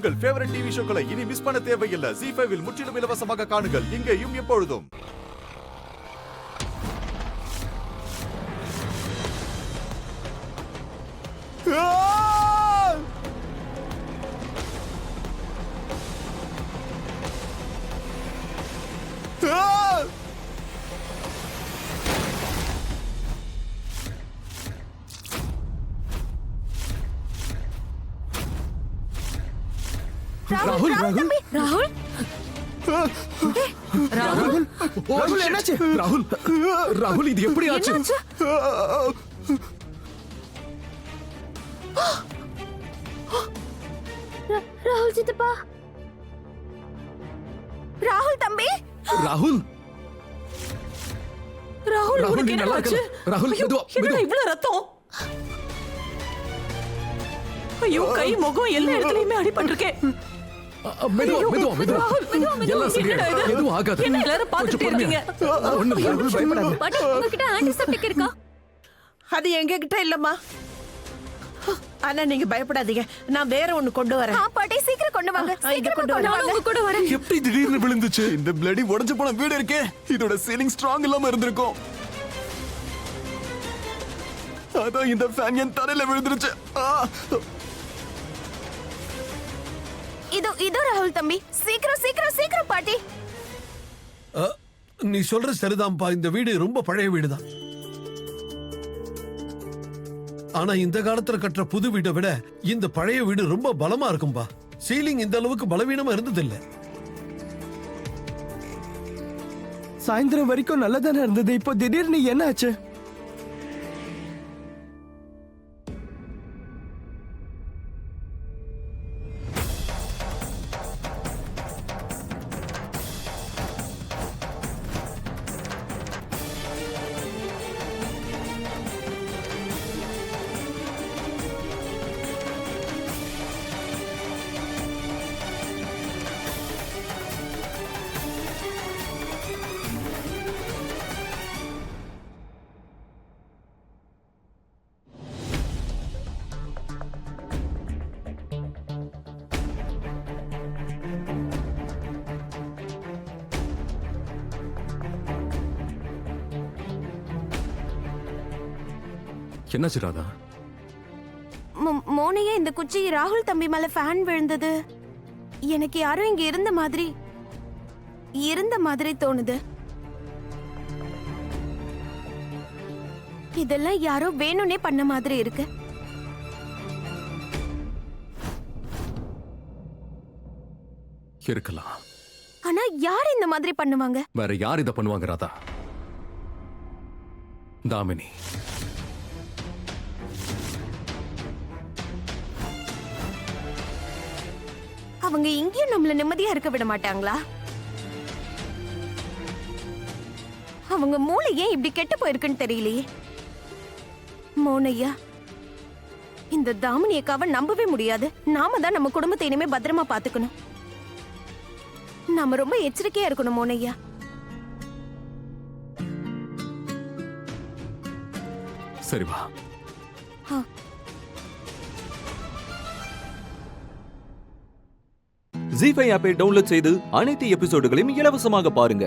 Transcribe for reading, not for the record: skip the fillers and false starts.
உங்கள் favourite TV ஷோக்களை இனி miss பண்ண தேவையில்லை. ZEE5 இல் முற்றிலும் இலவசமாக காணுங்கள், இங்கேயும் எப்பொழுதும். ராகுல் ராகுல் ராகுல் ராகுல் ராகுல் என்னாச்சு? ராகுல் ராகுல் இது எப்படி ஆச்சு? ராகுல் சித்தப்பா, ராகுல் தம்பி, ராகுல் ராகுல் ராகுல் உனக்கு நீ என்ன நல்லா ஆச்சு? இருக்க? ராகுல் மெதுவா என்னடா இவ்வளவு ரத்தம்? ஐயோ, கை முகம் எல்லா இடத்துலயுமே அடிபட்டிருக்கே. மெதுவா மெதுவா மெதுவா எல்லாம் சரியா எதுவும் ஆகாது. என்ன எல்லாரும் பார்த்துட்டே இருக்கீங்க? ஒண்ணு ராகுல் பயப்படாத. பாட்டி, உங்ககிட்ட ஆன்டிசெப்டிக் இருக்கா? அது எங்க கிட்ட இல்லம்மா. ஆனா நீங்க பயப்படாதீங்க, நான் வேற ஒண்ணு கொண்டு வரேன். பாட்டி சீக்கிரம் கொண்டு வாங்க. இங்க கொண்டு வரேன். நான் உங்க கூட வரேன். எப்படி திடீர்னு விழுந்துச்சு? இந்த பிளடி உடைஞ்சு போன வீடு இருக்கே, இதோட சீலிங் ஸ்ட்ராங் இல்லாம இருந்திருக்கும். அதான் இந்த ஃபேன் என் தலையில விழுந்துருச்சு. இதோ ராகுல் தம்பி, சீக்கிரம் சீக்கிரம் சீக்கிரம் பாட்டி. நீ சொல்ற சரிதான்ப்பா, இந்த வீடு ரொம்ப பழைய வீடுதான். ஆனா இந்த காலத்துல கட்டுற புது வீட்டை விட இந்த பழைய வீடு ரொம்ப பலமா இருக்கும்பா. சீலிங் இந்த அளவுக்கு பலவீனமா இருந்தது இல்ல. சாயந்தரம் வரைக்கும் நல்லதானே இருந்தது, இப்போ திடீர்னு என்ன ஆச்சு? என்னாச்சு ராதா? மோனையே இந்த குச்சி ராகுல் தம்பி மேல ஃபேன் விழுந்தது. எனக்கு யாரும் இங்க இருந்த மாதிரி தோணுது. இதெல்லாம் யாரோ வேணும்னே பண்ண மாதிரி இருக்கு. இருக்கலாம். ஆனா யார் இந்த மாதிரி பண்ணுவாங்க? வேற யார் இத பண்ணுவாங்க ராதா? தாமினி. அவங்க இங்கேயும் நம்மள நிம்மதியா இருக்க விட மாட்டாங்களா? அவங்க மூளை ஏன் இப்படி கெட்டு போயிருக்குன்னு தெரியலையே. மோனையா, இந்த தாமினி அக்காவை நம்பவே முடியாது. நாம தான் நம்ம குடும்பத்தை இனிமே பத்திரமா பாத்துக்கணும். நாம ரொம்ப எச்சரிக்கையா இருக்கணும் மோனையா. சரி வா. ZEE5 ஆப்பை டவுன்லோட் செய்து அனைத்து எபிசோடுகளையும் இலவசமாக பாருங்க.